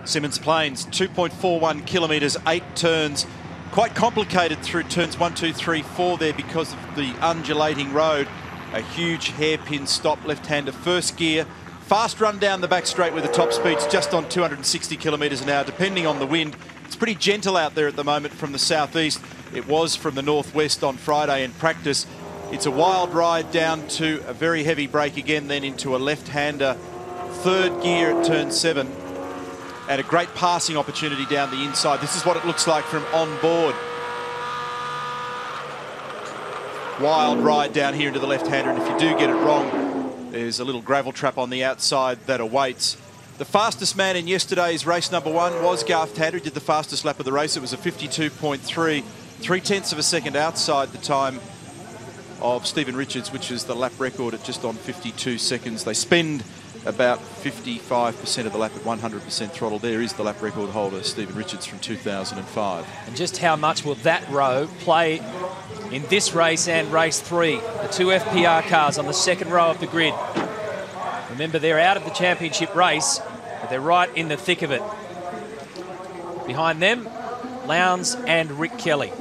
Symmons Plains, 2.41 kilometres, 8 turns. Quite complicated through turns 1, 2, 3, 4 there because of the undulating road. A huge hairpin stop, left-hander first gear. Fast run down the back straight with the top speeds just on 260 kilometres an hour, depending on the wind. It's pretty gentle out there at the moment from the southeast. It was from the northwest on Friday in practice. It's a wild ride down to a very heavy brake again, then into a left-hander third gear at turn 7. And a great passing opportunity down the inside. This is what it looks like from on board. Wild ride down here into the left-hander, and if you do get it wrong, there's a little gravel trap on the outside that awaits. The fastest man in yesterday's race number 1 was Garth Tander. He did the fastest lap of the race. It was a 52.3, 3/10 of a second outside the time of Stephen Richards, which is the lap record at just on 52 seconds. They spend about 55% of the lap at 100% throttle. There is the lap record holder, Stephen Richards, from 2005. And just how much will that row play in this race and race 3? The 2 FPR cars on the second row of the grid. Remember, they're out of the championship race, but they're right in the thick of it. Behind them, Lowndes and Rick Kelly.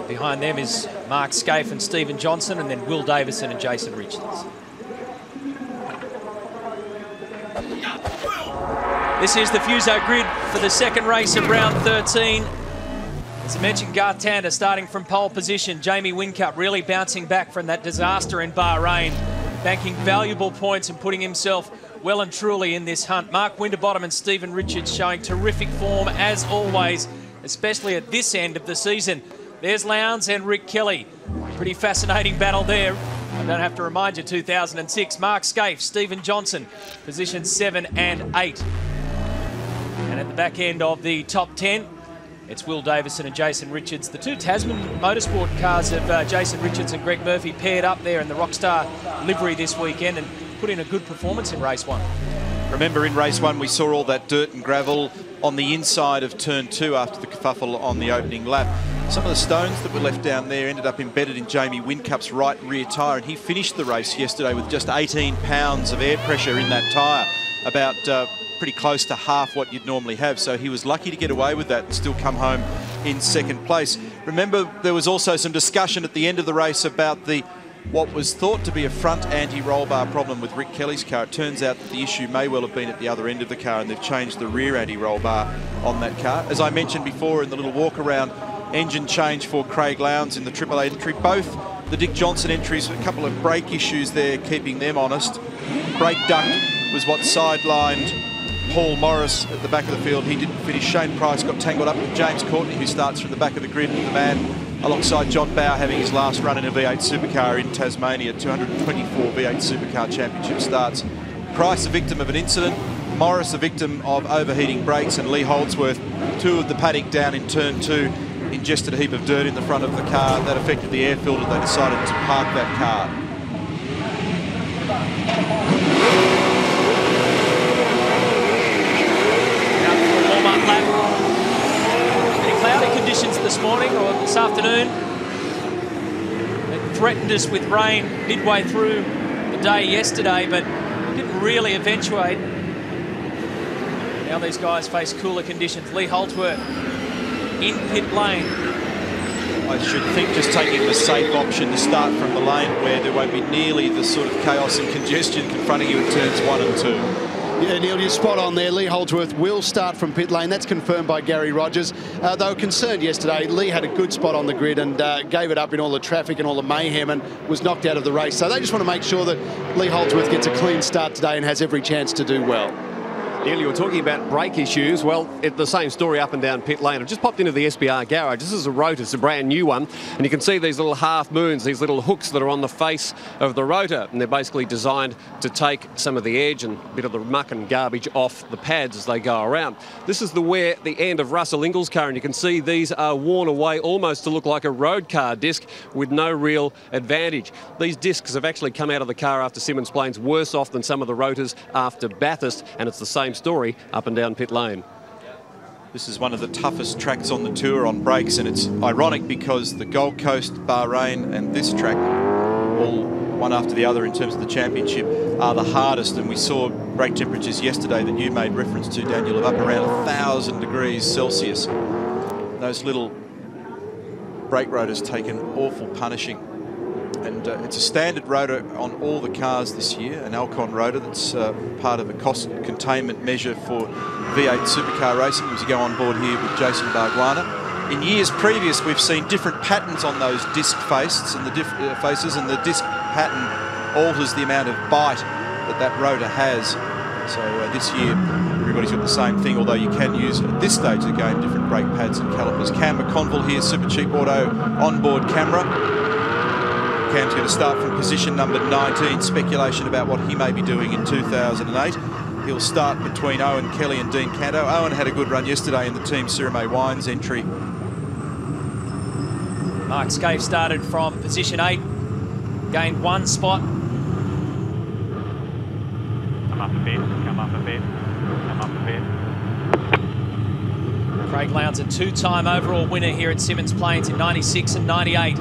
Behind them is Mark Skaife and Stephen Johnson, and then Will Davison and Jason Richards. This is the Fuso grid for the second race of round 13. As I mentioned, Garth Tander starting from pole position. Jamie Whincup really bouncing back from that disaster in Bahrain, banking valuable points and putting himself well and truly in this hunt. Mark Winterbottom and Stephen Richards showing terrific form as always, especially at this end of the season. There's Lowndes and Rick Kelly. Pretty fascinating battle there. I don't have to remind you, 2006. Mark Skaife, Stephen Johnson, positions 7 and 8. And at the back end of the top 10, it's Will Davison and Jason Richards. The 2 Tasman motorsport cars of Jason Richards and Greg Murphy paired up there in the Rockstar livery this weekend and put in a good performance in race 1. Remember, in race 1, we saw all that dirt and gravel on the inside of turn 2 after the kerfuffle on the opening lap. Some of the stones that were left down there ended up embedded in Jamie Whincup's right rear tyre, and he finished the race yesterday with just 18 pounds of air pressure in that tyre, about pretty close to half what you'd normally have. So he was lucky to get away with that and still come home in second place. Remember, there was also some discussion at the end of the race about what was thought to be a front anti-roll bar problem with Rick Kelly's car. It turns out that the issue may well have been at the other end of the car, and they've changed the rear anti-roll bar on that car. As I mentioned before in the little walk around, engine change for Craig Lowndes in the AAA entry. Both the Dick Johnson entries, a couple of brake issues there keeping them honest. Brake duct was what sidelined Paul Morris at the back of the field. He didn't finish. Shane Price got tangled up with James Courtney, who starts from the back of the grid, the man alongside John Bowe having his last run in a V8 supercar in Tasmania. 224 V8 Supercar Championship starts. Price a victim of an incident, Morris a victim of overheating brakes, and Lee Holdsworth, 2 of the paddock down in turn 2, ingested a heap of dirt in the front of the car. That affected the air filter. They decided to park that car. Now for a warm-up lap. Any cloudy conditions this morning or this afternoon. It threatened us with rain midway through the day yesterday, but it didn't really eventuate. Now these guys face cooler conditions. Lee Holdsworth in pit lane. I should think just taking the safe option to start from the lane where there won't be nearly the sort of chaos and congestion confronting you in turns 1 and 2. Yeah, Neil, you're spot on there. Lee Holdsworth will start from pit lane. That's confirmed by Gary Rogers. They were concerned yesterday. Lee had a good spot on the grid and gave it up in all the traffic and all the mayhem and was knocked out of the race. So they just want to make sure that Lee Holdsworth gets a clean start today and has every chance to do well. Neil, you were talking about brake issues. Well, it's the same story up and down pit lane. I've just popped into the SBR garage. This is a rotor. It's a brand new one. And you can see these little half moons, these little hooks that are on the face of the rotor. And they're basically designed to take some of the edge and a bit of the muck and garbage off the pads as they go around. This is the end of Russell Ingall's car. And you can see these are worn away almost to look like a road car disc with no real advantage. These discs have actually come out of the car after Symmons Plains worse off than some of the rotors after Bathurst. And it's the same story up and down pit lane. This is one of the toughest tracks on the tour on brakes, and it's ironic because the Gold Coast, Bahrain and this track all one after the other in terms of the championship, are the hardest. And we saw brake temperatures yesterday that you made reference to, Daniel, of up around 1,000 degrees Celsius. Those little brake rotors take an awful punishing. And it's a standard rotor on all the cars this year, an Alcon rotor that's part of a cost containment measure for V8 supercar racing, as you go on board here with Jason Barguana. In years previous, we've seen different patterns on those disc faces, and the disc pattern alters the amount of bite that rotor has. So this year, everybody's got the same thing, although you can use, at this stage of the game, different brake pads and calipers. Cam McConville here, Super Cheap Auto onboard camera. Cam's going to start from position number 19, speculation about what he may be doing in 2008. He'll start between Owen Kelly and Dean Canto. Owen had a good run yesterday in the Team Sirame Wines entry. Mark Scaife started from position 8, gained 1 spot. Come up a bit, come up a bit, come up a bit. Craig Lowndes, a 2-time overall winner here at Symmons Plains in 96 and 98.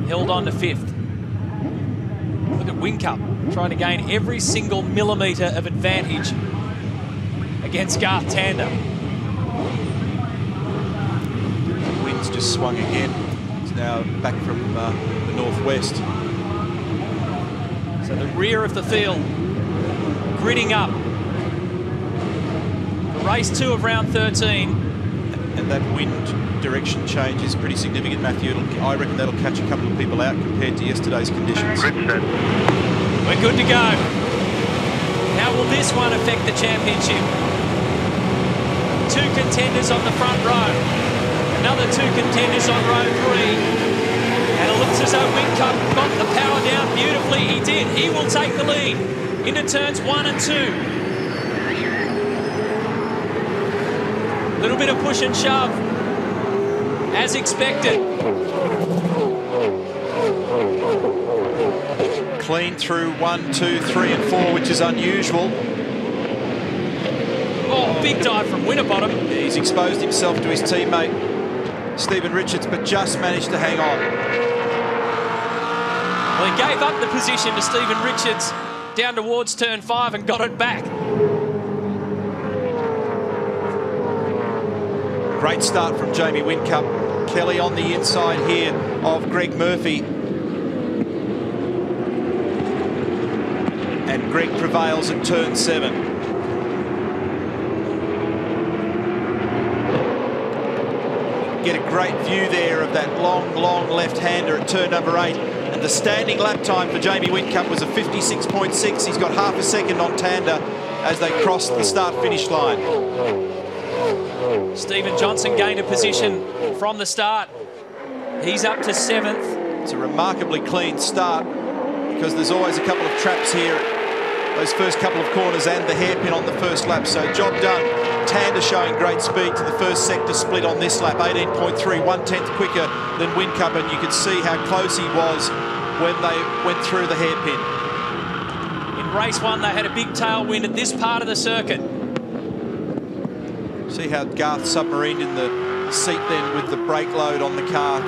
Held on to 5th. Look at Whincup trying to gain every single millimetre of advantage against Garth Tander. Wind's just swung again. It's now back from the northwest. So the rear of the field gridding up. Race 2 of round 13. And that wind direction change is pretty significant, Matthew. I reckon that'll catch a couple of people out compared to yesterday's conditions. We're good to go. How will this one affect the championship? 2 contenders on the front row. Another 2 contenders on row 3. And it looks as though Whincup got the power down beautifully. He did. He will take the lead into turns 1 and 2. Little bit of push and shove, as expected. Clean through 1, 2, 3 and 4, which is unusual. Oh, big dive from Winterbottom. He's exposed himself to his teammate, Stephen Richards, but just managed to hang on. Well, he gave up the position to Stephen Richards down towards turn 5 and got it back. Great start from Jamie Whincup. Kelly on the inside here of Greg Murphy. And Greg prevails at turn 7. Get a great view there of that long left-hander at turn number 8. And the standing lap time for Jamie Whincup was a 56.6. He's got half a second on Tander as they cross the start-finish line. Stephen Johnson gained a position from the start. He's up to 7th. It's a remarkably clean start because there's always a couple of traps here, those first couple of corners and the hairpin on the first lap. So job done. Tander showing great speed to the first sector split on this lap, 18.3, 1/10 quicker than Whincup, and you could see how close he was when they went through the hairpin. In race 1, they had a big tailwind at this part of the circuit. See how Garth submarined in the seat then with the brake load on the car.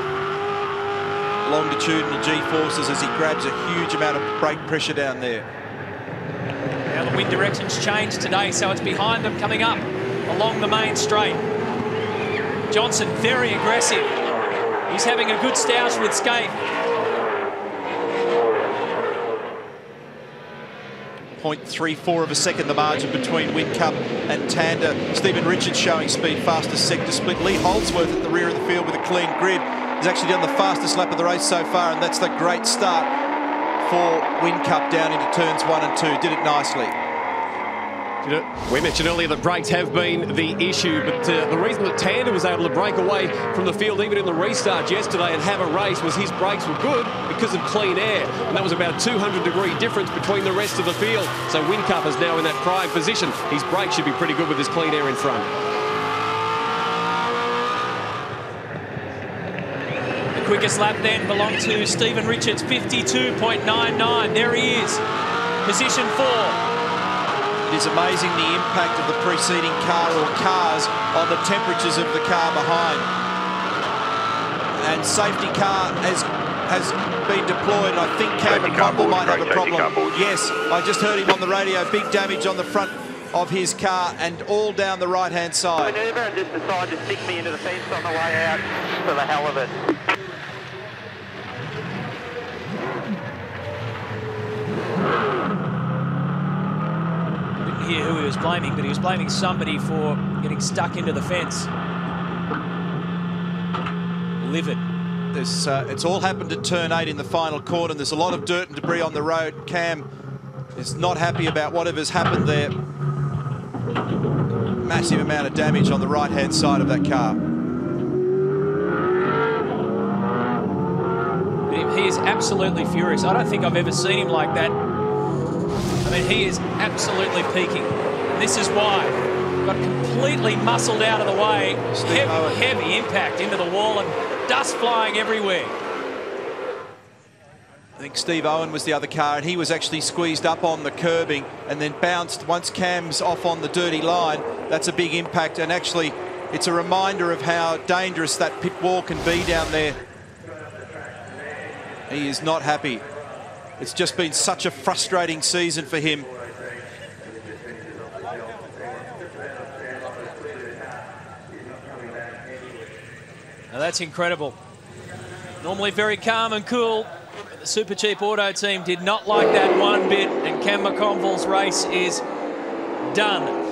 Longitudinal G-forces as he grabs a huge amount of brake pressure down there. Now the wind direction's changed today, so it's behind them coming up along the main straight. Johnson very aggressive. He's having a good stoush with Scaife. 0.34 of a second the margin between Whincup and Tander. Stephen Richards showing speed, fastest sector split. Lee Holdsworth at the rear of the field with a clean grid. He's actually done the fastest lap of the race so far, and that's the great start for Whincup down into turns 1 and 2. Did it nicely. You know, we mentioned earlier that brakes have been the issue, but the reason that Tander was able to break away from the field even in the restart yesterday and have a race was his brakes were good because of clean air, and that was about a 200-degree difference between the rest of the field. So Whincup is now in that prime position. His brakes should be pretty good with his clean air in front. The quickest lap then belonged to Stephen Richards, 52.99. There he is, position 4. It is amazing the impact of the preceding car or cars on the temperatures of the car behind. And safety car has has been deployed, and I think Cam McConville might have a problem. Yes, I just heard him on the radio. Big damage on the front of his car and all down the right-hand side. Manoeuvre and just decide to stick me into the fence on the way out for the hell of it. Didn't hear who he was blaming, but he was blaming somebody for getting stuck into the fence. Livid. It's all happened at turn 8 in the final corner, and there's a lot of dirt and debris on the road. Cam is not happy about whatever's happened there. Massive amount of damage on the right-hand side of that car. He is absolutely furious. I don't think I've ever seen him like that. I mean, he is absolutely peaking. And this is why. Got completely muscled out of the way. Heavy impact into the wall and dust flying everywhere. I think Steve Owen was the other car, and he was actually squeezed up on the curbing and then bounced once Cam's off on the dirty line. That's a big impact, and actually it's a reminder of how dangerous that pit wall can be down there. He is not happy. It's just been such a frustrating season for him. Now that's incredible. Normally very calm and cool. The Super Cheap Auto team did not like that one bit, and Cam McConville's race is done.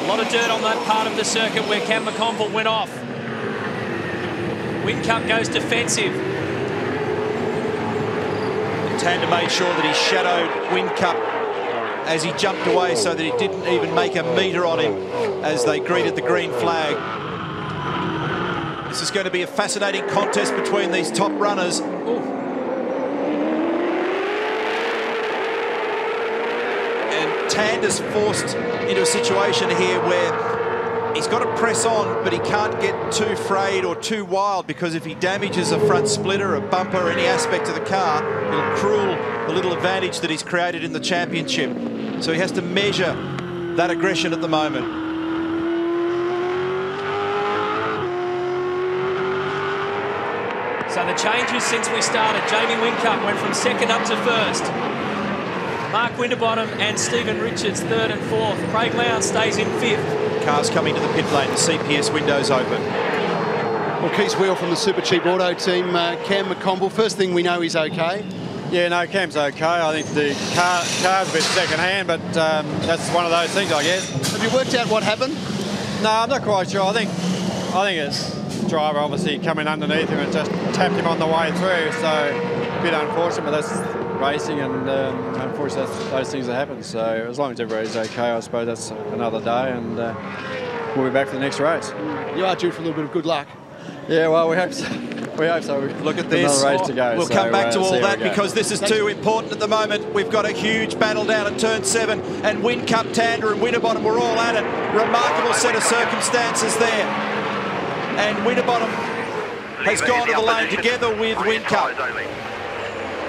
A lot of dirt on that part of the circuit where Cam McConville went off. Whincup goes defensive. Tanda made sure that he shadowed Whincup as he jumped away so that he didn't even make a metre on him as they greeted the green flag. This is going to be a fascinating contest between these top runners. And Tanda's forced into a situation here where he's got to press on, but he can't get too frayed or too wild, because if he damages a front splitter, a bumper, or any aspect of the car, it'll cruel the little advantage that he's created in the championship. So he has to measure that aggression at the moment. So the changes since we started. Jamie Whincup went from second up to first. Mark Winterbottom and Stephen Richards third and fourth. Craig Lowndes stays in fifth. Cars coming to the pit lane, the CPS windows open. Well, Keith Wheel from the Super Cheap Auto team, Cam McConville, first thing we know he's okay. Yeah, no, Cam's okay. I think the car's a bit second-hand, but that's one of those things, I guess. Have you worked out what happened? No, I'm not quite sure. I think it's driver obviously coming underneath him and just tapped him on the way through, so a bit unfortunate, but that's racing, and unfortunately those things that happen. So as long as everybody's okay, I suppose that's another day, and we'll be back for the next race. You are due for a little bit of good luck. Yeah, well, we hope so. We hope so. Look at this. Another race to go. We'll come back to all that because this is too important at the moment. We've got a huge battle down at turn 7, and Whincup, Tanda and Winterbottom were all at it. Remarkable set of circumstances there. And Winterbottom has gone to the lane together with Whincup.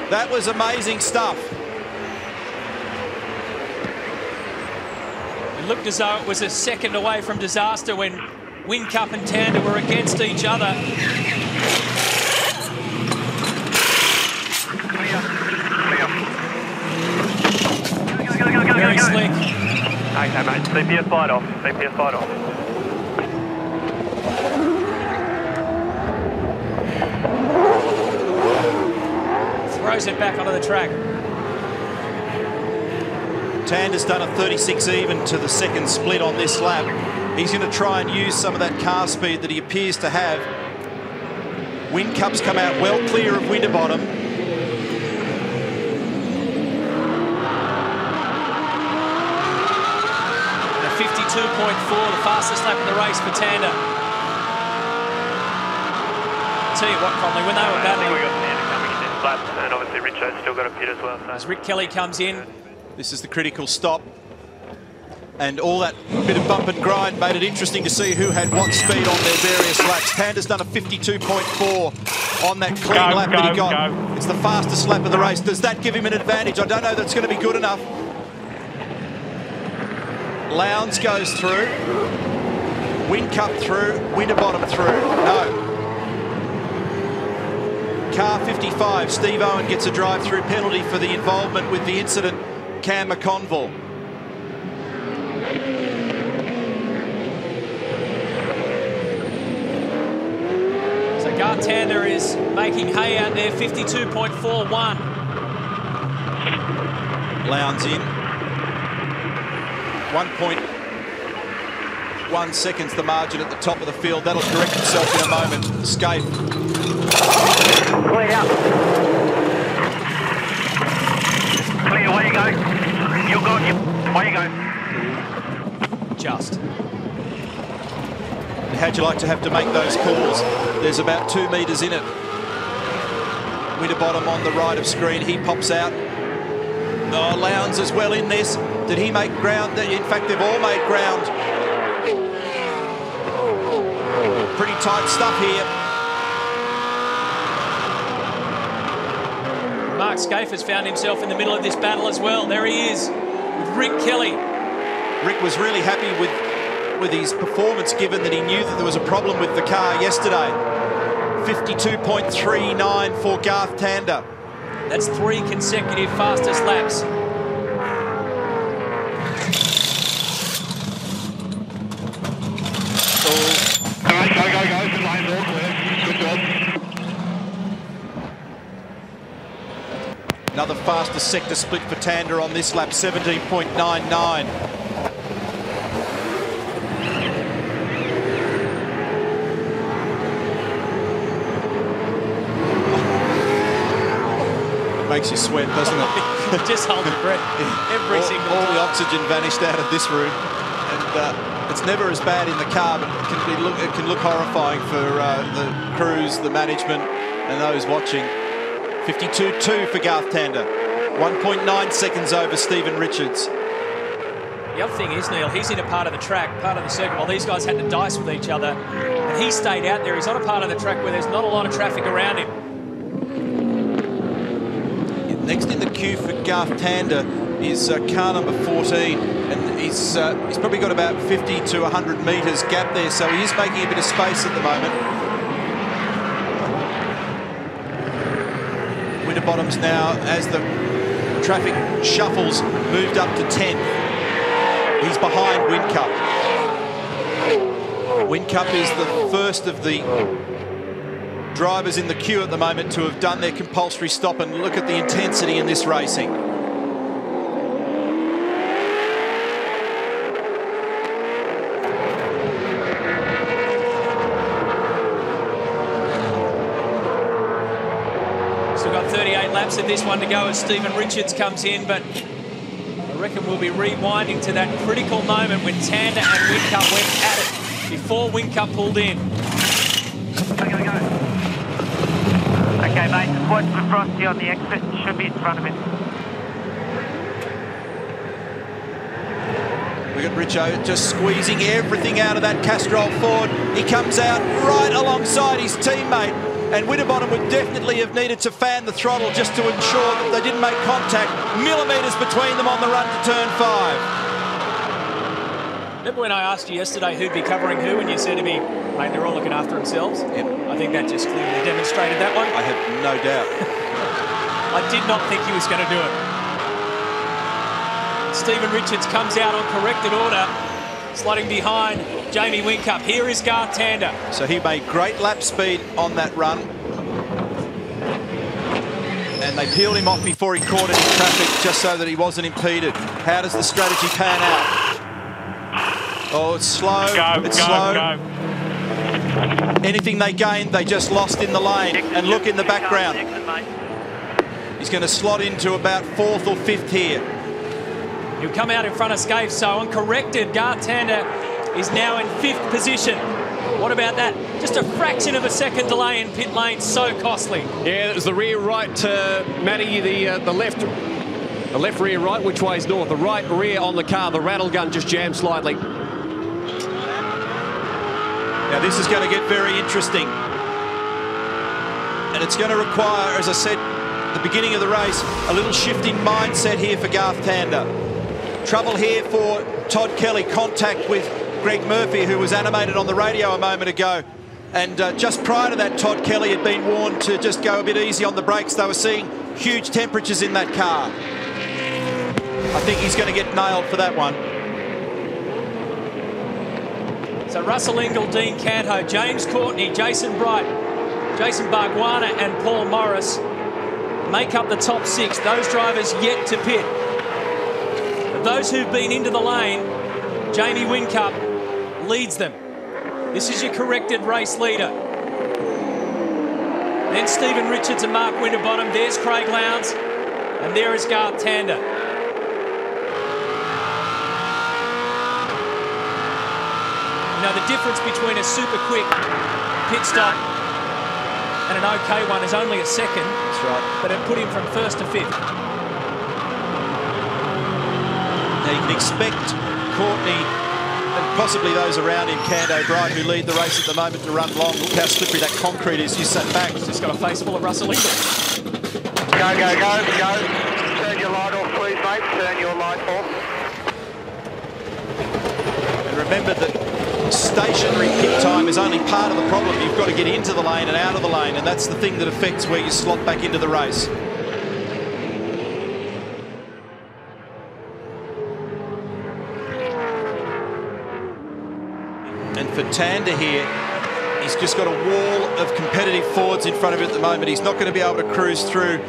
That was amazing stuff. It looked as though it was a second away from disaster when Whincup and Tanda were against each other. Very slick. Okay, mate. CPS light off. CPS light off. Throws it back onto the track. Tanda's done a 36 even to the second split on this lap. He's going to try and use some of that car speed that he appears to have. Whincup's come out well clear of Winterbottom. A 52.4, the fastest lap of the race for Tanda. I'll tell you what, Conley, when they were battling... We got Tanda coming in this lap, and obviously Richard's still got a pit as well. So. As Rick Kelly comes in. This is the critical stop. And all that bit of bump and grind made it interesting to see who had what speed on their various laps. Tander's done a 52.4 on that clean lap that he got. It's the fastest lap of the race. Does that give him an advantage? I don't know that's going to be good enough. Lowndes goes through. Whincup through. Winterbottom through. No. Car 55, Steve Owen gets a drive-through penalty for the involvement with the incident. Cam McConville. So Gartander is making hay out there, 52.41. Lowndes in. 1.1 seconds the margin at the top of the field. That'll correct itself in a moment. Scaife. Clear up. Clear, away you go. You're gone, away you go. Just. How'd you like to have to make those calls? There's about 2 metres in it. Winterbottom on the right of screen, he pops out. Oh, Lowndes as well in this. Did he make ground? In fact, they've all made ground. Pretty tight stuff here. Mark Scaife has found himself in the middle of this battle as well. There he is, with Rick Kelly. Rick was really happy with his performance, given that he knew that there was a problem with the car yesterday. 52.39 for Garth Tander. That's 3 consecutive fastest laps. Go. Good line there, good job. Another fastest sector split for Tander on this lap, 17.99. Makes you sweat, doesn't it? Just hold your breath every single time. All the oxygen vanished out of this room, and it's never as bad in the car, but it can look horrifying for the crews, the management, and those watching. 52.2 for Garth Tander, 1.9 seconds over Stephen Richards. The other thing is, Neil, he's in a part of the track, part of the circuit, while these guys had to dice with each other, and he stayed out there. He's on a part of the track where there's not a lot of traffic around him. Next in the queue for Garth Tander is car number 14, and he's probably got about 50 to 100 metres gap there, so he is making a bit of space at the moment. Winterbottom's now, as the traffic shuffles, moved up to 10th. He's behind Whincup. Whincup is the first of the drivers in the queue at the moment to have done their compulsory stop, and look at the intensity in this racing. Still got 38 laps of this one to go as Stephen Richards comes in, but I reckon we'll be rewinding to that critical moment when Tander and Whincup went at it before Whincup pulled in. Go. Okay, mate, just watch for Frosty on the exit. Should be in front of him. We got Richo just squeezing everything out of that Castrol Ford. He comes out right alongside his teammate, and Winterbottom would definitely have needed to fan the throttle just to ensure that they didn't make contact. Millimetres between them on the run to turn 5. Remember when I asked you yesterday who'd be covering who, and you said to me, mate, they're all looking after themselves? Yep. I think that just clearly demonstrated that one. I have no doubt. I did not think he was going to do it. Stephen Richards comes out on corrected order, sliding behind Jamie Whincup. Here is Garth Tander. So he made great lap speed on that run, and they peeled him off before he caught any traffic just so that he wasn't impeded. How does the strategy pan out? Oh, it's slow. It's slow. Anything they gained, they just lost in the lane. And look in the background. He's going to slot into about 4th or 5th here. He'll come out in front of Scaife, so uncorrected, Garth Tander is now in 5th position. What about that? Just a fraction of a second delay in pit lane, so costly. Yeah, it was the rear right, Matty, the left The left rear right, which way is north? The right rear on the car. The rattle gun just jammed slightly. Now this is going to get very interesting. And it's going to require, as I said at the beginning of the race, a little shift in mindset here for Garth Tander. Trouble here for Todd Kelly. Contact with Greg Murphy, who was animated on the radio a moment ago. And just prior to that, Todd Kelly had been warned to just go a bit easy on the brakes. They were seeing huge temperatures in that car. I think he's going to get nailed for that one. So Russell Ingall, Dean Canto, James Courtney, Jason Bright, Jason Bargwanna and Paul Morris make up the top 6. Those drivers yet to pit. Of those who've been into the lane, Jamie Whincup leads them. This is your corrected race leader. Then Stephen Richards and Mark Winterbottom. There's Craig Lowndes. And there is Garth Tander. You know, the difference between a super quick pit stop and an okay one is only a second. That's right. But it put him from 1st to 5th. Now you can expect Courtney and possibly those around him, Canto, Bright, who lead the race at the moment, to run long. Look how slippery that concrete is. You sat back. He's just got a face full of Russell Ingall. Go, go, go, go. Turn your light off, please, mate. Turn your light off. And remember that stationary pit time is only part of the problem. You've got to get into the lane and out of the lane, and that's the thing that affects where you slot back into the race. And for Tander here, he's just got a wall of competitive Fords in front of him at the moment. He's not going to be able to cruise through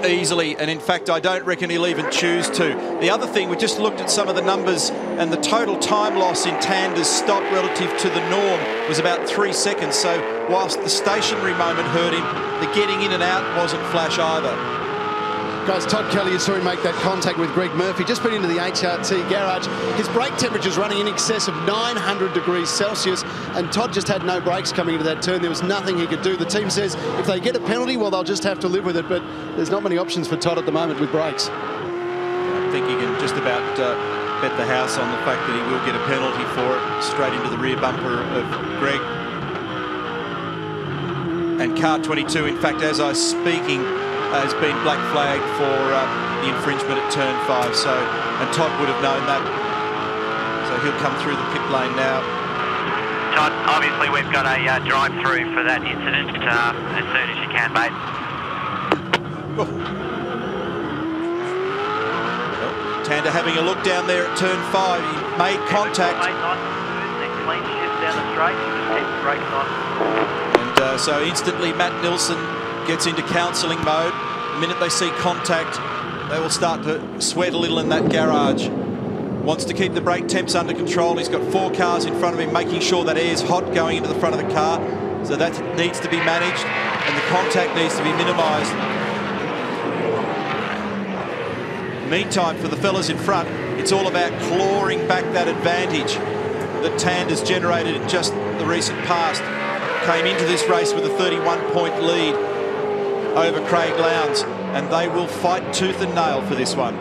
easily, and in fact I don't reckon he'll even choose to. The other thing, we just looked at some of the numbers, and the total time loss in Tander's stop relative to the norm was about 3 seconds. So whilst the stationary moment hurt him, the getting in and out wasn't flash either. Guys, Todd Kelly, you saw him make that contact with Greg Murphy, just been into the HRT garage. His brake temperature's running in excess of 900 degrees Celsius, and Todd just had no brakes coming into that turn. There was nothing he could do. The team says if they get a penalty, well, they'll just have to live with it, but there's not many options for Todd at the moment with brakes. I think he can just about bet the house on the fact that he will get a penalty for it, straight into the rear bumper of Greg. And car 22, in fact, as I was speaking, has been black flagged for the infringement at turn 5. So, and Todd would have known that. So he'll come through the pit lane now. Todd, obviously we've got a drive-through for that incident as soon as you can, mate. Oh. Well, Tander having a look down there at turn 5. He made contact. Mate, nice and smooth, then clean shift down the straight. Just keep the brakes on. And so instantly Matt Nilsson gets into counselling mode. The minute they see contact, they will start to sweat a little in that garage. Wants to keep the brake temps under control. He's got 4 cars in front of him, making sure that air's hot going into the front of the car. So that needs to be managed, and the contact needs to be minimised. Meantime, for the fellas in front, it's all about clawing back that advantage that Tander's generated in just the recent past. Came into this race with a 31-point lead over Craig Lowndes, and they will fight tooth and nail for this one.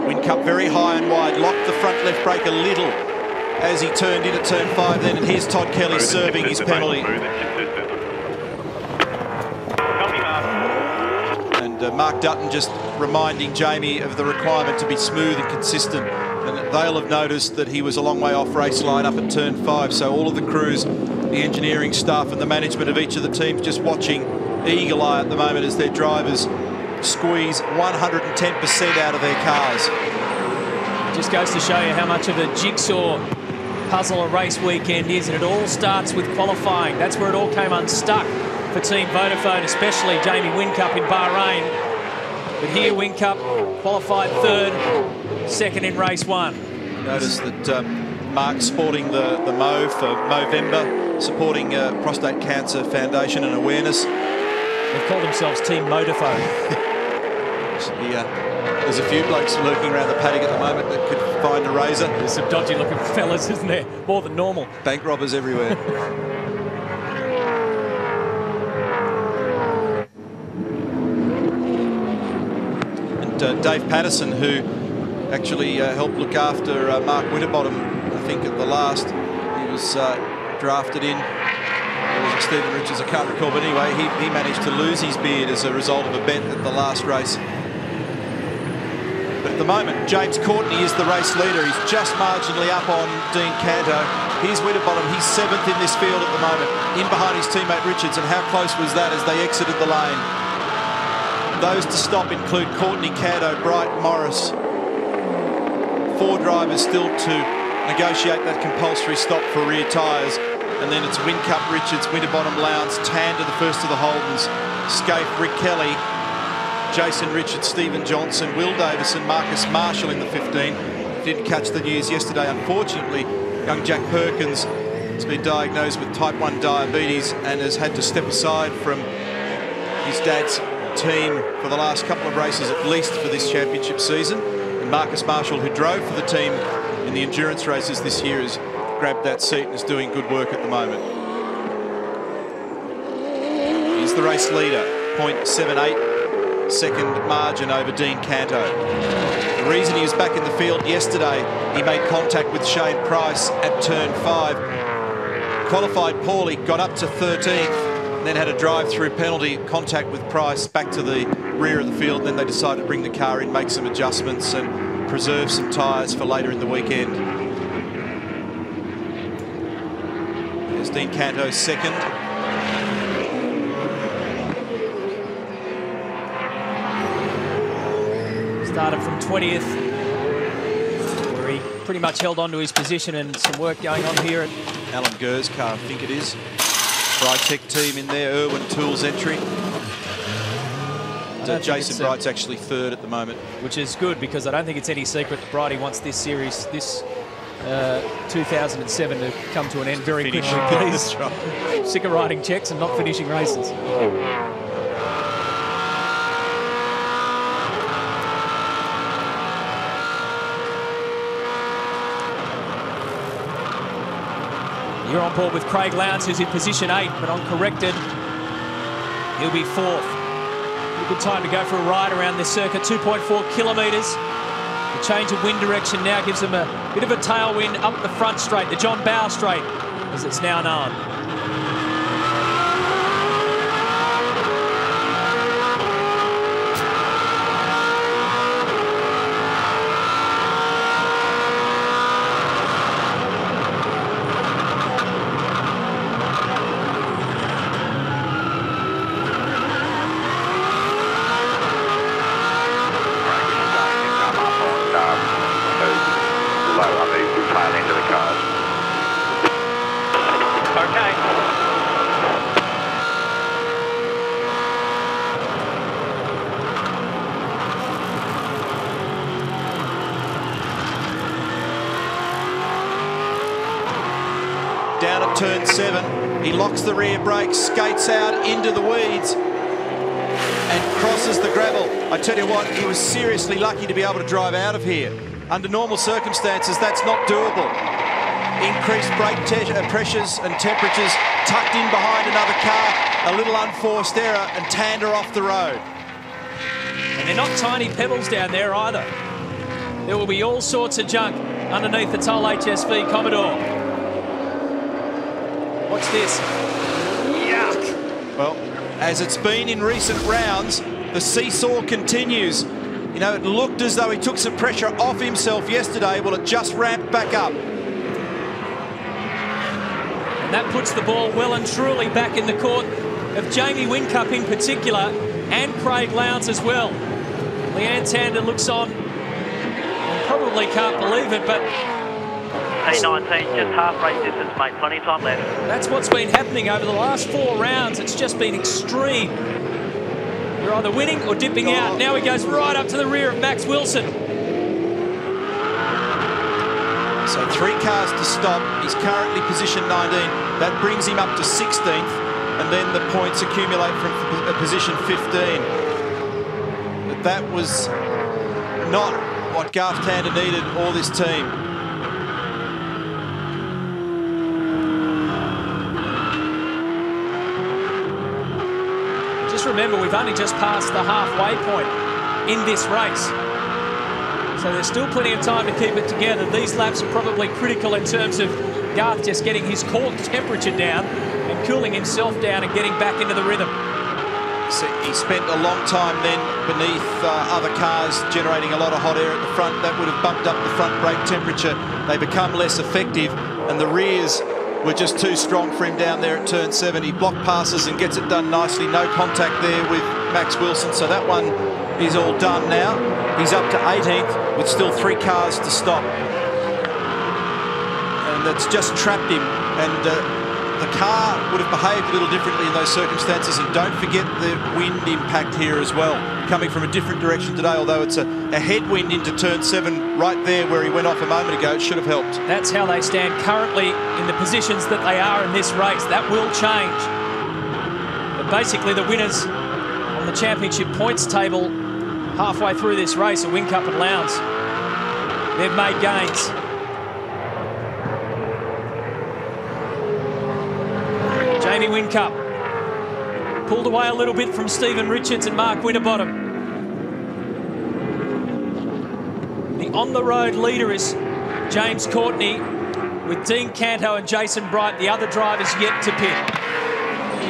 Whincup very high and wide, locked the front left brake a little as he turned in at turn 5 then, and here's Todd Kelly serving his penalty. And Mark Dutton just reminding Jamie of the requirement to be smooth and consistent. And they'll have noticed that he was a long way off race line up at turn 5. So all of the crews, the engineering staff and the management of each of the teams just watching eagle eye at the moment as their drivers squeeze 110% out of their cars. It just goes to show you how much of a jigsaw puzzle a race weekend is, and it all starts with qualifying. That's where it all came unstuck for Team Vodafone, especially Jamie Whincup in Bahrain. But here Whincup qualified 3rd, 2nd in race 1. Notice that Mark sporting the Mo for Movember, supporting Prostate Cancer Foundation and awareness. They've called themselves Team Motorphone. Yeah, there's a few blokes lurking around the paddock at the moment that could find a razor. There's some dodgy looking fellas, isn't there? More than normal. Bank robbers everywhere. Dave Patterson, who actually helped look after Mark Winterbottom, I think at the last. He was drafted in. Or was it Stephen Richards? I can't recall. But anyway, he managed to lose his beard as a result of a bet at the last race. But at the moment, James Courtney is the race leader. He's just marginally up on Dean Canto. Here's Winterbottom. He's 7th in this field at the moment, in behind his teammate Richards. And how close was that as they exited the lane? Those to stop include Courtney, Canto, Bright, Morris. 4 drivers still to negotiate that compulsory stop for rear tyres. And then it's Whincup, Richards, Winterbottom, Lowndes, Tander, the first of the Holdens, Scaife, Rick Kelly, Jason Richards, Stephen Johnson, Will Davison, Marcus Marshall in the 15. Didn't catch the news yesterday, unfortunately. Young Jack Perkins has been diagnosed with type 1 diabetes and has had to step aside from his dad's team for the last couple of races, at least for this championship season. And Marcus Marshall, who drove for the team in the endurance races this year, has grabbed that seat and is doing good work at the moment. He's the race leader, 0.78 second margin over Dean Canto. The reason he was back in the field yesterday, he made contact with Shane Price at turn 5. Qualified poorly, got up to 13th, and then had a drive-through penalty, contact with Price back to the rear of the field. Then they decided to bring the car in, make some adjustments and preserve some tyres for later in the weekend. There's Dean Canto 2nd. Started from 20th, where he pretty much held on to his position, and some work going on here at Alan Gurr's car, I think it is. Brightech team in there, Irwin Tools entry. Jason Bright's actually 3rd at the moment. Which is good, because I don't think it's any secret that Brighty wants this series, this 2007, to come to an end very quickly, please. Right. Sick of writing checks and not finishing races. You're on board with Craig Lowndes, who's in position 8, but on corrected, he'll be 4th. A good time to go for a ride around this circuit, 2.4 kilometres. The change of wind direction now gives them a bit of a tailwind up the front straight, the John Bow straight, as it's now known. Down at turn 7, he locks the rear brakes, skates out into the weeds and crosses the gravel. I tell you what, he was seriously lucky to be able to drive out of here. Under normal circumstances, that's not doable. Increased brake pressures and temperatures, tucked in behind another car, a little unforced error, and Tander off the road. And they're not tiny pebbles down there either. There will be all sorts of junk underneath the Toll HSV Commodore. Watch this. Yuck. Well, as it's been in recent rounds, the seesaw continues. You know, it looked as though he took some pressure off himself yesterday. Well, it just ramped back up. And that puts the ball well and truly back in the court of Jamie Whincup in particular, and Craig Lowndes as well. Leanne Tander looks on and probably can't believe it, but T19, just half race distance, mate. Plenty of time left. that's what's been happening over the last 4 rounds. It's just been extreme. You're either winning or dipping out. Now he goes right up to the rear of Max Wilson. So 3 cars to stop. He's currently position 19. That brings him up to 16th, and then the points accumulate from position 15. But that was not what Garth Tander needed, or this team. Just remember, we've only just passed the halfway point in this race. So there's still plenty of time to keep it together. These laps are probably critical in terms of Garth just getting his core temperature down and cooling himself down and getting back into the rhythm. So he spent a long time then beneath other cars, generating a lot of hot air at the front. That would have bumped up the front brake temperature. They become less effective, and the rears were just too strong for him down there at turn 7. He block passes and gets it done nicely. No contact there with Max Wilson, so that one is all done now. He's up to 18th with still 3 cars to stop. And that's just trapped him, and the car would have behaved a little differently in those circumstances. And don't forget the wind impact here as well, coming from a different direction today, although it's a headwind into turn 7 right there where he went off a moment ago. It should have helped. That's how they stand currently in the positions that they are in this race. That will change. But basically the winners on the championship points table halfway through this race are Whincup and Lowndes. They've made gains. Jamie Whincup pulled away a little bit from Stephen Richards and Mark Winterbottom. The on-the-road leader is James Courtney, with Dean Canto and Jason Bright, the other drivers, yet to pit.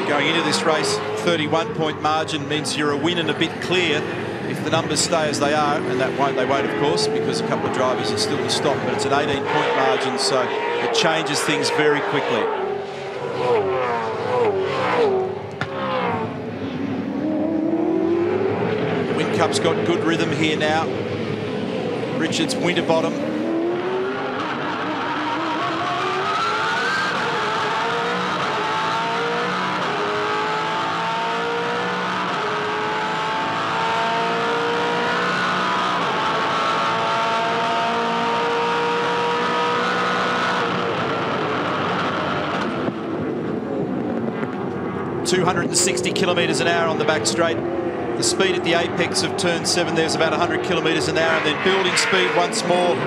Going into this race, 31-point margin means you're a win and a bit clear if the numbers stay as they are, and they won't, of course, because a couple of drivers are still to stop, but it's an 18-point margin, so it changes things very quickly. Whincup's got good rhythm here now. Richards, Winterbottom. ...260 kilometres an hour on the back straight. The speed at the apex of turn 7, there's about 100 kilometres an hour, and then building speed once more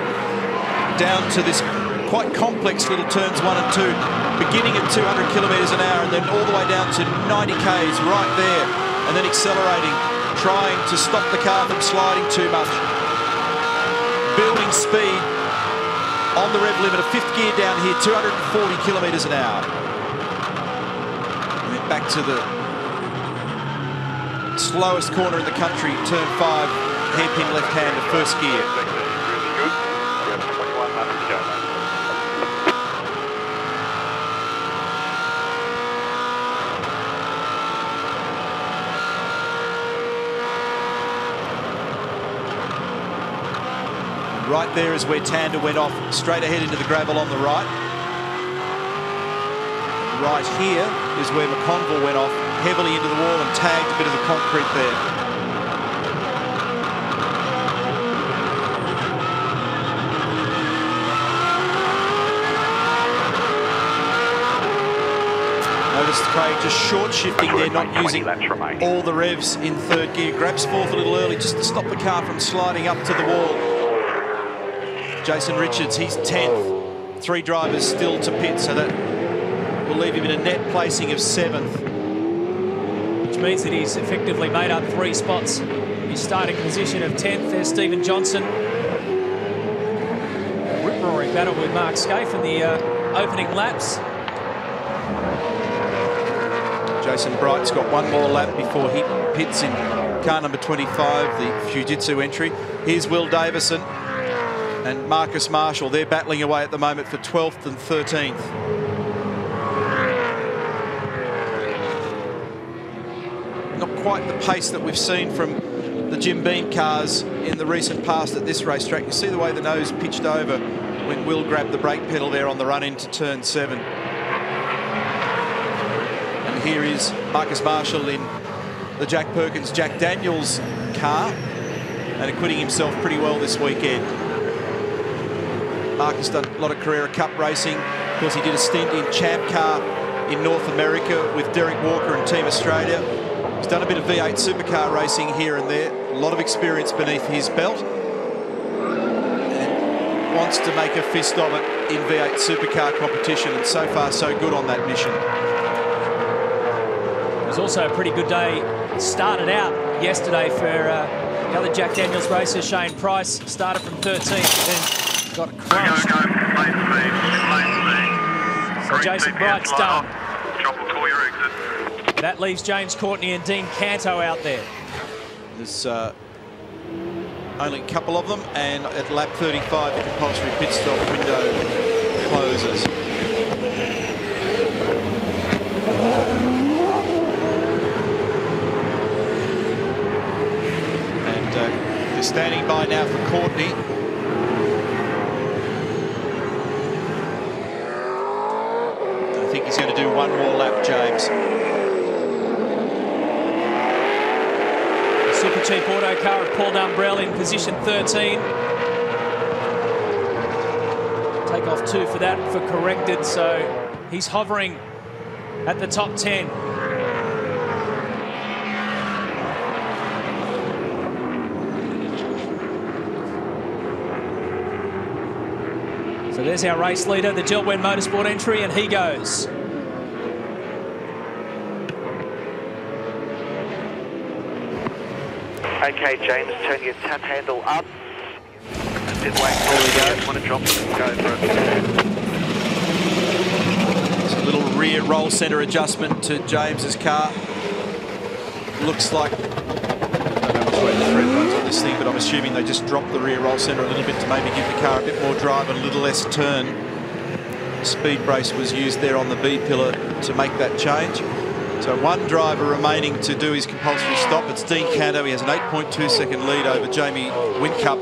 down to this quite complex little turns 1 and 2, beginning at 200 kilometres an hour and then all the way down to 90 k's right there, and then accelerating, trying to stop the car from sliding too much. Building speed on the rev limit of 5th gear down here, 240 kilometres an hour. And then back to the slowest corner in the country, turn 5, hairpin left hand of 1st gear. Right there is where Tander went off, straight ahead into the gravel on the right. Right here is where McConville went off, heavily into the wall and tagged a bit of the concrete there. Notice Craig just short shifting there, not using all the revs in 3rd gear. Grabs 4th a little early just to stop the car from sliding up to the wall. Jason Richards, he's 10th. 3 drivers still to pit, so that will leave him in a net placing of 7th. Which means that he's effectively made up 3 spots. His starting position of 10th, there's Stephen Johnson. Rip-roaring battle with Mark Scaife in the opening laps. Jason Bright's got 1 more lap before he pits in car number 25, the Fujitsu entry. Here's Will Davison and Marcus Marshall. They're battling away at the moment for 12th and 13th. Not quite the pace that we've seen from the Jim Beam cars in the recent past at this racetrack. You see the way the nose pitched over when Will grabbed the brake pedal there on the run into turn 7. And here is Marcus Marshall in the Jack Perkins, Jack Daniels car, and acquitting himself pretty well this weekend. Marcus done a lot of Carrera Cup racing. Of course, he did a stint in Champ Car in North America with Derek Walker and Team Australia. He's done a bit of V8 supercar racing here and there. A lot of experience beneath his belt. And wants to make a fist of it in V8 supercar competition, and so far so good on that mission. It was also a pretty good day. Started out yesterday for The other Jack Daniels racer, Shane Price, started from 13th, then got crunched. So Jason Bright's done. That leaves James Courtney and Dean Canto out there. There's only a couple of them, and at lap 35, the compulsory pit stop window closes. And they're standing by now for Courtney. I think he's going to do one more lap, James. Super Cheap Auto car of Paul Dumbrell in position 13. Take off 2 for that for corrected, so he's hovering at the top 10. So there's our race leader, the Gelwen Motorsport entry, and he goes. Okay, James, turn your tap handle up. Did wait before we go. Want to drop it and go for it. It's a little rear roll centre adjustment to James's car. Looks like, I don't know which way the thread runs on this thing, but I'm assuming they just dropped the rear roll centre a little bit to maybe give the car a bit more drive and a little less turn. Speed brace was used there on the B pillar to make that change. So one driver remaining to do his compulsory stop. It's Dean Canto. He has an 8.2 second lead over Jamie Whincup.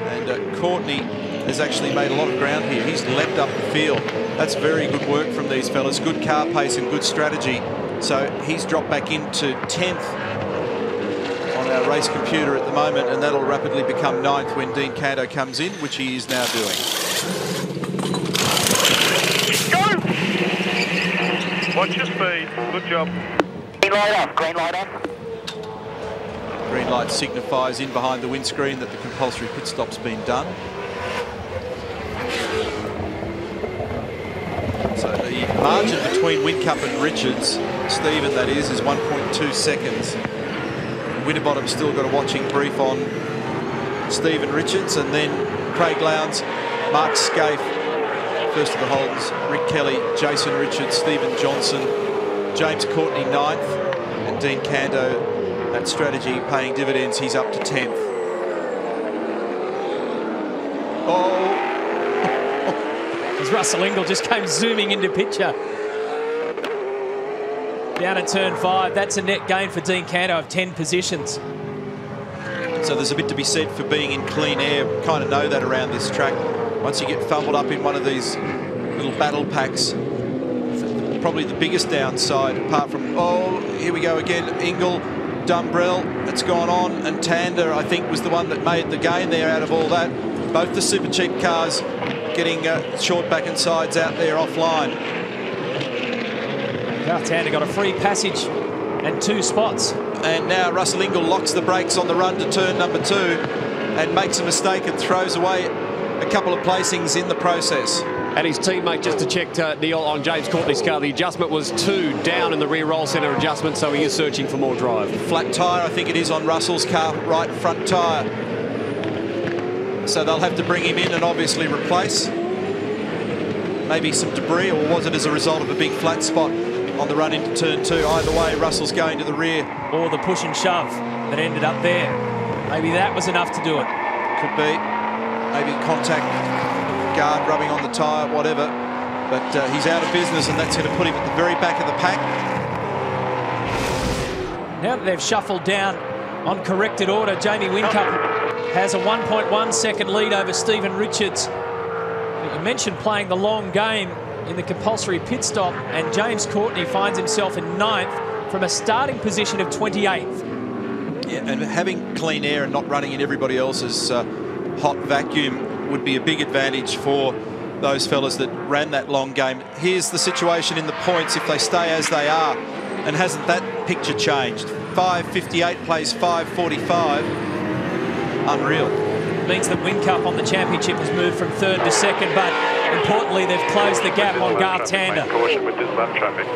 And Courtney has actually made a lot of ground here. He's leapt up the field. That's very good work from these fellas. Good car pace and good strategy. So he's dropped back into 10th on our race computer at the moment, and that'll rapidly become 9th when Dean Canto comes in, which he is now doing. Watch your speed. Good job. Green light off. Green light off. Green light signifies in behind the windscreen that the compulsory pit stop's been done. So the margin between Whincup and Richards, Stephen that is 1.2 seconds. Winterbottom's still got a watching brief on Stephen Richards, and then Craig Lowndes, Mark Scaife, first of the Holdens, Rick Kelly, Jason Richards, Stephen Johnson, James Courtney 9th, and Dean Canto, that strategy paying dividends, he's up to 10th. Oh! As Russell Ingall just came zooming into picture. Down at turn 5, that's a net gain for Dean Canto of 10 positions. So there's a bit to be said for being in clean air. Kind of know that around this track. Once you get fumbled up in one of these little battle packs, probably the biggest downside, apart from, oh, here we go again, Ingall, Dumbrell, it's gone on, and Tander, I think, was the one that made the gain there out of all that. Both the super cheap cars getting short back and sides out there offline. Tander got a free passage and 2 spots. And now Russell Ingall locks the brakes on the run to turn number 2 and makes a mistake and throws away a couple of placings in the process. And his teammate, just to check, Neil, on James Courtney's car, the adjustment was 2 down in the rear roll centre adjustment, so he is searching for more drive. Flat tyre, I think it is on Russell's car, right front tyre. So they'll have to bring him in and obviously replace. Maybe some debris, or was it as a result of a big flat spot on the run into turn 2? Either way, Russell's going to the rear. Or the push and shove that ended up there. Maybe that was enough to do it. Could be. Maybe contact, guard rubbing on the tyre, whatever. But he's out of business, and that's going to put him at the very back of the pack. Now that they've shuffled down on corrected order, Jamie Whincup has a 1.1 second lead over Stephen Richards. You mentioned playing the long game in the compulsory pit stop, and James Courtney finds himself in 9th from a starting position of 28th. Yeah, and having clean air and not running in everybody else's hot vacuum would be a big advantage for those fellas that ran that long game. Here's the situation in the points if they stay as they are, and hasn't that picture changed? 5.58 plays 5.45. Unreal. Means that Whincup on the championship has moved from 3rd to 2nd, but importantly they've closed the gap on Garth Tander. Caution with this lap traffic.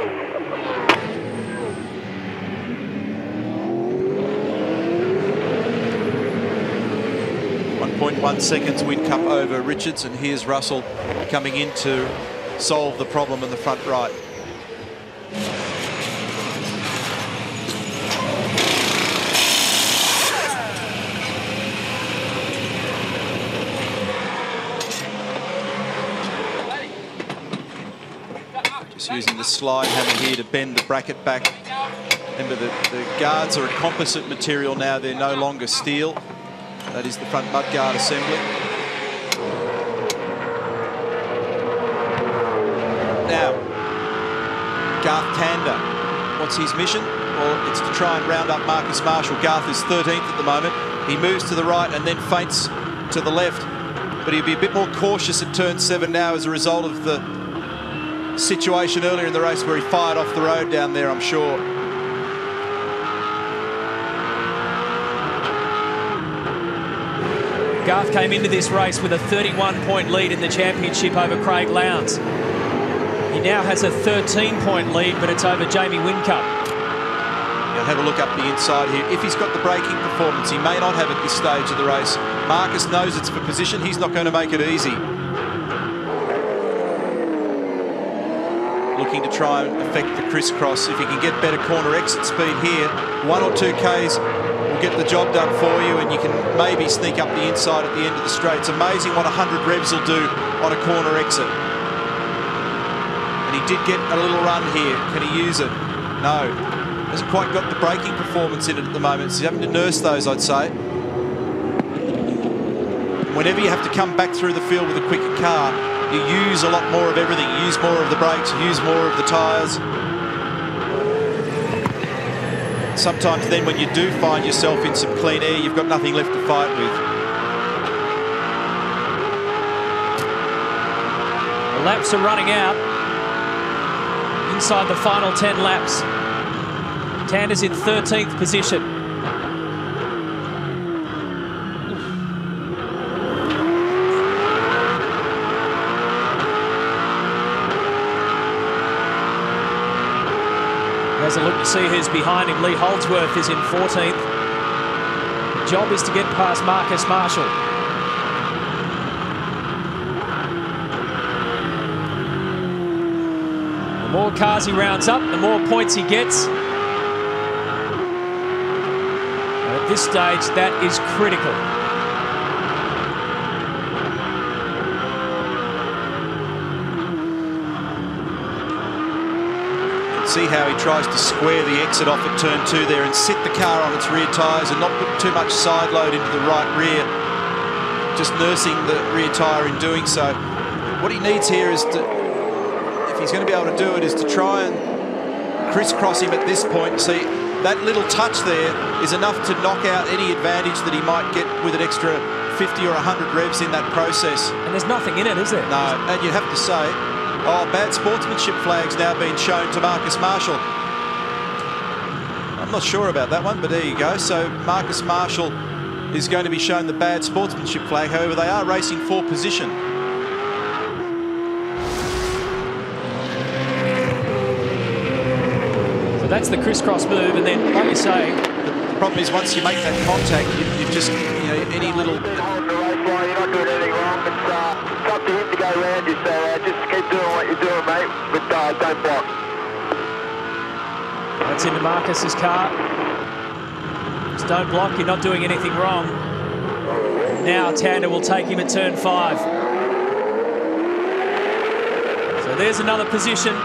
0.1 seconds Whincup over Richards, and here's Russell coming in to solve the problem in the front right. Just using the slide hammer here to bend the bracket back. Remember, the guards are a composite material now, they're no longer steel. That is the front mudguard assembly. Now, Garth Tander, what's his mission? Well, it's to try and round up Marcus Marshall. Garth is 13th at the moment. He moves to the right and then feints to the left. But he'll be a bit more cautious at turn 7 now as a result of the situation earlier in the race where he fired off the road down there, I'm sure. Garth came into this race with a 31-point lead in the championship over Craig Lowndes. He now has a 13-point lead, but it's over Jamie Whincup. Now have a look up the inside here. If he's got the braking performance, he may not have at this stage of the race. Marcus knows it's for position. He's not going to make it easy. Looking to try and affect the crisscross. If he can get better corner exit speed here, 1 or 2 Ks will get the job done for you, and you can maybe sneak up the inside at the end of the straight. It's amazing what 100 revs will do on a corner exit. And he did get a little run here. Can he use it? No. Hasn't quite got the braking performance in it at the moment, so he's having to nurse those, I'd say. Whenever you have to come back through the field with a quicker car, you use a lot more of everything. You use more of the brakes, you use more of the tyres. Sometimes then when you do find yourself in some clean air, you've got nothing left to fight with. The laps are running out. Inside the final 10 laps. Tander's in 13th position. Has a look to see who's behind him. Lee Holdsworth is in 14th. The job is to get past Marcus Marshall. The more cars he rounds up, the more points he gets. And at this stage, that is critical. See how he tries to square the exit off at turn 2 there and sit the car on its rear tyres and not put too much side load into the right rear, just nursing the rear tyre in doing so. What he needs here is to, if he's going to be able to do it, is to try and crisscross him at this point. See, that little touch there is enough to knock out any advantage that he might get with an extra 50 or 100 revs in that process. And there's nothing in it, is there? No, and you have to say, oh, bad sportsmanship flag's now been shown to Marcus Marshall. I'm not sure about that one, but there you go. So Marcus Marshall is going to be shown the bad sportsmanship flag. However, they are racing for position. So that's the crisscross move, and then, like you say, the problem is once you make that contact, you just, you know, any little... You're not doing anything wrong. It's up to him to go around you, so just keep doing what you're doing, mate, but don't block. That's into Marcus's car. Just don't block, you're not doing anything wrong. Now Tander will take him at turn 5. So there's another position.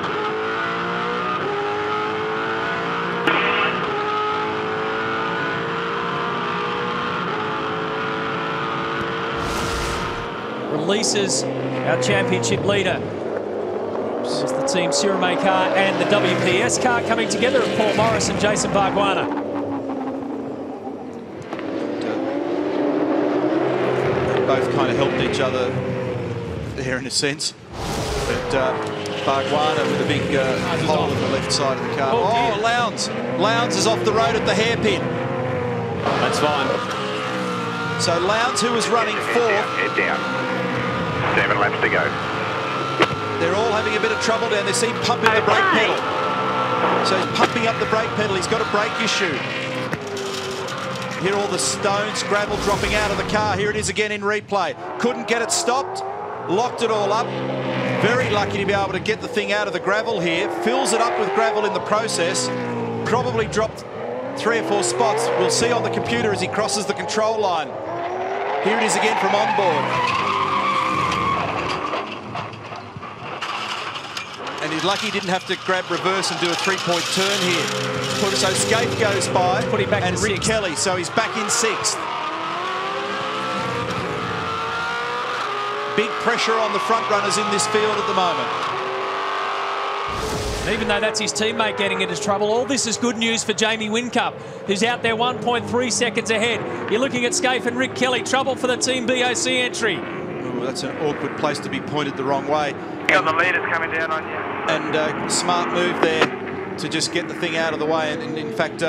Releases our championship leader. There's the Team Sirame car and the WPS car coming together of Paul Morris and Jason Bargwanna. They both kind of helped each other there in a sense. But Bargwanna with a big hole in the left side of the car. Oh, Lowndes. Lowndes is off the road at the hairpin. That's fine. So Lowndes, who was running 4th. Head down. 7 laps to go. They're all having a bit of trouble down there. See him pumping the brake pedal. So he's pumping up the brake pedal. He's got a brake issue. Here are all the stones, gravel dropping out of the car. Here it is again in replay. Couldn't get it stopped, locked it all up. Very lucky to be able to get the thing out of the gravel here. Fills it up with gravel in the process. Probably dropped 3 or 4 spots. We'll see on the computer as he crosses the control line. Here it is again from on board. And he's lucky he didn't have to grab reverse and do a 3-point turn here. So Scaife goes by, put him back and Rick 6th. Kelly, so he's back in 6th. Big pressure on the front runners in this field at the moment. And even though that's his teammate getting into trouble, all this is good news for Jamie Whincup, who's out there 1.3 seconds ahead. You're looking at Scaife and Rick Kelly, trouble for the Team BOC entry. Ooh, that's an awkward place to be pointed the wrong way. You got the leaders coming down on you. And smart move there to just get the thing out of the way. And in fact,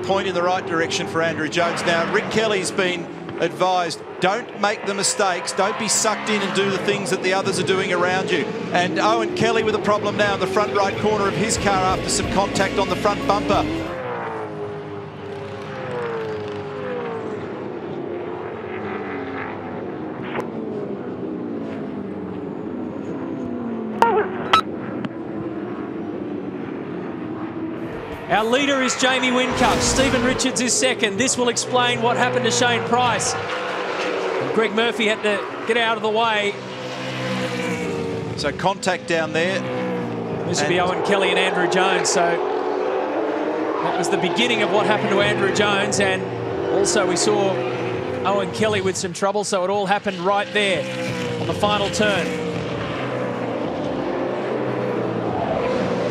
point in the right direction for Andrew Jones. Now, Rick Kelly's been advised, don't make the mistakes, don't be sucked in and do the things that the others are doing around you. And Owen Kelly with a problem now in the front right corner of his car after some contact on the front bumper. Our leader is Jamie Whincup. Stephen Richards is second. This will explain what happened to Shane Price. And Greg Murphy had to get out of the way. So contact down there. This would be Owen Kelly and Andrew Jones. So that was the beginning of what happened to Andrew Jones. And also we saw Owen Kelly with some trouble. So it all happened right there on the final turn.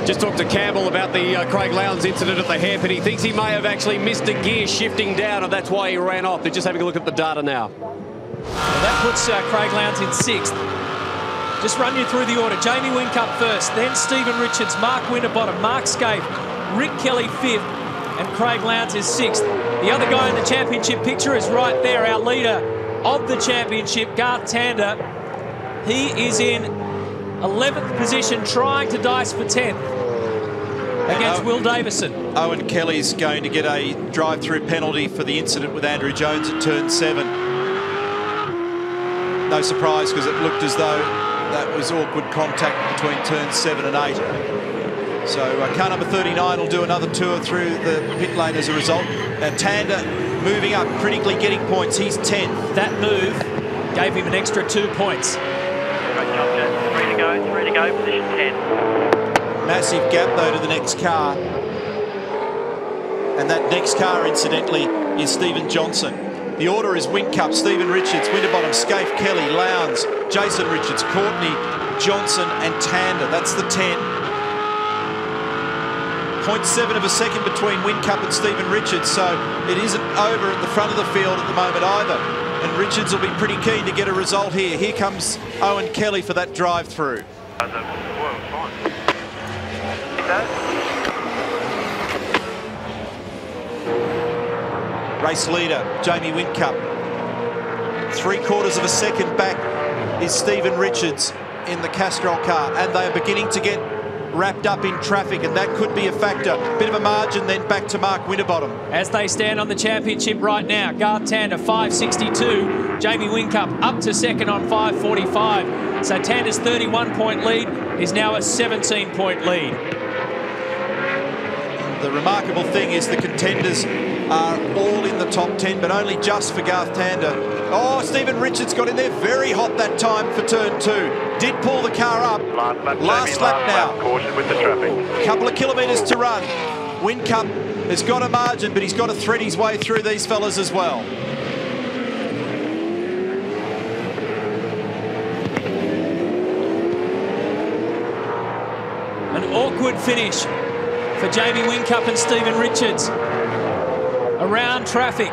Just talked to Campbell about the Craig Lowndes incident at the hairpin. He thinks he may have actually missed a gear shifting down, and that's why he ran off. They're just having a look at the data now. Well, that puts Craig Lowndes in 6th. Just run you through the order. Jamie Whincup first, then Stephen Richards, Mark Winterbottom, Mark Scaife, Rick Kelly 5th, and Craig Lowndes is 6th. The other guy in the championship picture is right there, our leader of the championship, Garth Tander. He is in 11th position, trying to dice for 10th. Against Will Davison. Owen Kelly's going to get a drive-through penalty for the incident with Andrew Jones at turn 7. No surprise, because it looked as though that was awkward contact between turns 7 and 8. So car number 39 will do another tour through the pit lane as a result. Now Tander moving up, critically getting points. He's 10th. That move gave him an extra 2 points. Great job, Jack. 3 to go, position 10. Massive gap, though, to the next car. And that next car, incidentally, is Stephen Johnson. The order is Whincup, Stephen Richards, Winterbottom, Scaife, Kelly, Lowndes, Jason Richards, Courtney, Johnson and Tander. That's the 10. 0.7 of a second between Whincup and Stephen Richards, so it isn't over at the front of the field at the moment either. And Richards will be pretty keen to get a result here. Here comes Owen Kelly for that drive-through. Race leader, Jamie Whincup. 3/4 of a second back is Stephen Richards in the Castrol car, and they are beginning to get wrapped up in traffic, and that could be a factor. Bit of a margin then back to Mark Winterbottom. As they stand on the championship right now, Garth Tander 5.62, Jamie Whincup up to second on 5.45. So Tander's 31-point lead is now a 17-point lead. The remarkable thing is the contenders are all in the top 10, but only just for Garth Tander. Oh, Stephen Richards got in there very hot that time for turn 2. Did pull the car up. Last lap now. Caution with the traffic. Couple of kilometres to run. Whincup has got a margin, but he's got to thread his way through these fellas as well. An awkward finish for Jamie Whincup and Stephen Richards around traffic.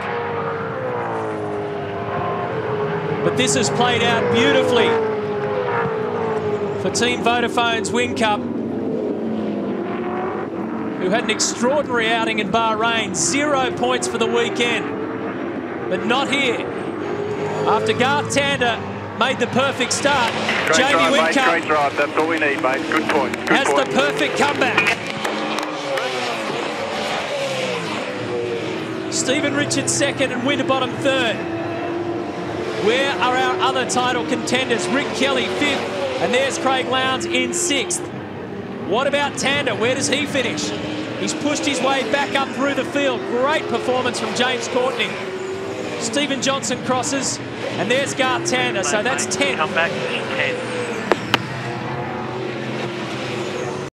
But this has played out beautifully for Team Vodafone's Whincup, who had an extraordinary outing in Bahrain. 0 points for the weekend, but not here. After Garth Tander made the perfect start, Jamie Whincup, great drive, that's all we need, mate. Good point. has the perfect comeback. Stephen Richards second and Winterbottom third. Where are our other title contenders? Rick Kelly fifth, and there's Craig Lowndes in sixth. What about Tander? Where does he finish? He's pushed his way back up through the field. Great performance from James Courtney. Stephen Johnson crosses, and there's Garth Tander, so that's 10th. Come back, 10.